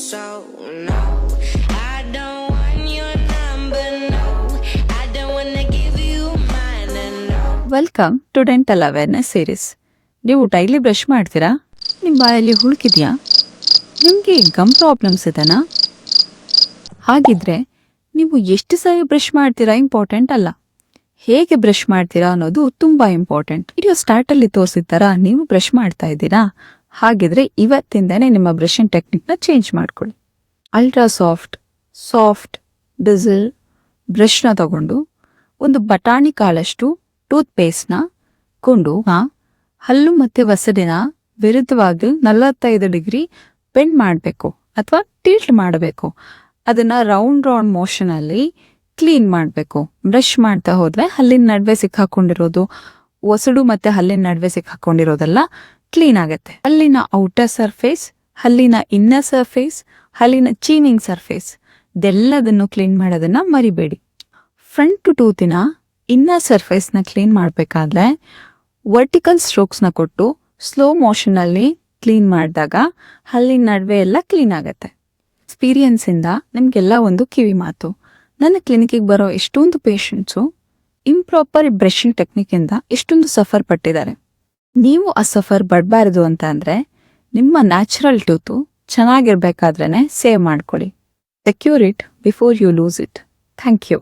So no, I don't want your number, no. I don't wanna give you mine, and no. Welcome to dental awareness series. ನೀವು daily brush ಮಾಡ್ತೀರಾ? ನಿಮ್ಮ ಬಾಯಲ್ಲಿ ಹುಳುಕಿದೆಯಾ? ನಿಮಗೆ gum problems ಇದೆನಾ? ಹಾಗಿದ್ರೆ ನೀವು ಎಷ್ಟು ಸಾರಿ ಬ್ರಷ್ ಮಾಡ್ತೀರಾ ಇಂಪಾರ್ಟೆಂಟ್ ಅಲ್ಲ, ಹೇಗೆ ಬ್ರಷ್ ಮಾಡ್ತೀರಾ ಅನ್ನೋದು ತುಂಬಾ ಇಂಪಾರ್ಟೆಂಟ್. ವಿಡಿಯೋ ಸ್ಟಾರ್ಟಲ್ಲಿ ತೋರಿಸಿದ ಥರ ನೀವು ಬ್ರಷ್ ಮಾಡ್ತಾ ಇದ್ದೀರಾ? ಹಾಗಿದ್ರೆ ಇವತ್ತಿಂದನೇ ನಿಮ್ಮ ಬ್ರಷಿಂಗ್ ಟೆಕ್ನಿಕ್ನ ಚೇಂಜ್ ಮಾಡ್ಕೊಳ್ಳಿ. ಅಲ್ಟ್ರಾ ಸಾಫ್ಟ್ ಡಿಸಲ್ ಬ್ರಷ್ನ ತಗೊಂಡು ಒಂದು ಬಟಾಣಿ ಕಾಳಷ್ಟು ಟೂತ್ ಪೇಸ್ಟ್ನ ಕೊಂಡು ಹಲ್ಲು ಮತ್ತೆ ವಸಡಿನ ವಿರುದ್ಧವಾಗಿ 45 ಡಿಗ್ರಿ ಬೆಂಡ್ ಮಾಡಬೇಕು ಅಥವಾ ಟಿಲ್ಟ್ ಮಾಡಬೇಕು. ಅದನ್ನ ರೌಂಡ್ ಮೋಷನ್ ಅಲ್ಲಿ ಕ್ಲೀನ್ ಮಾಡಬೇಕು. ಬ್ರಷ್ ಮಾಡ್ತಾ ಹೋದ್ರೆ ಹಲ್ಲಿನ ನಡುವೆ ಸಿಕ್ಕಾಕೊಂಡಿರೋದು, ಒಸಡು ಮತ್ತೆ ಹಲ್ಲಿನ ನಡುವೆ ಸಿಕ್ಕಾಕೊಂಡಿರೋದೆಲ್ಲ ಕ್ಲೀನ್ ಆಗತ್ತೆ. ಹಲ್ಲಿನ ಔಟರ್ ಸರ್ಫೇಸ್, ಹಲ್ಲಿನ ಇನ್ನರ್ ಸರ್ಫೇಸ್, ಹಲ್ಲಿನ ಚೀನಿಂಗ್ ಸರ್ಫೇಸ್ ಇದೆಲ್ಲದನ್ನು ಕ್ಲೀನ್ ಮಾಡೋದನ್ನ ಮರಿಬೇಡಿ. ಫ್ರಂಟ್ ಟೂತಿನ ಇನ್ನರ್ ಸರ್ಫೇಸ್ನ ಕ್ಲೀನ್ ಮಾಡಬೇಕಾದ್ರೆ ವರ್ಟಿಕಲ್ ಸ್ಟ್ರೋಕ್ಸ್ನ ಕೊಟ್ಟು ಸ್ಲೋ ಮೋಷನ್ ಅಲ್ಲಿ ಕ್ಲೀನ್ ಮಾಡಿದಾಗ ಹಲ್ಲಿನ ನಡುವೆ ಎಲ್ಲ ಕ್ಲೀನ್ ಆಗತ್ತೆ. ಎಕ್ಸ್ಪೀರಿಯನ್ಸ್ ಇಂದ ನಿಮ್ಗೆಲ್ಲ ಒಂದು ಕಿವಿ ಮಾತು. ನನ್ನ ಕ್ಲಿನಿಕ್ಗೆ ಬರೋ ಎಷ್ಟೊಂದು ಪೇಷಂಟ್ಸು ಇಂಪ್ರಾಪರ್ ಬ್ರಷಿಂಗ್ ಟೆಕ್ನಿಕ್ ಇಂದ ಎಷ್ಟೊಂದು ಸಫರ್ ಪಟ್ಟಿದ್ದಾರೆ. ನೀವು ಆ ಸಫರ್ ಪಡಬಾರದು ಅಂತ ಅಂದ್ರೆ ನಿಮ್ಮ ನ್ಯಾಚುರಲ್ ಟೂತು ಚೆನ್ನಾಗಿರ್ಬೇಕಾದ್ರೇನೆ ಸೇವ್ ಮಾಡ್ಕೊಳ್ಳಿ. Secure it before you lose it. Thank you.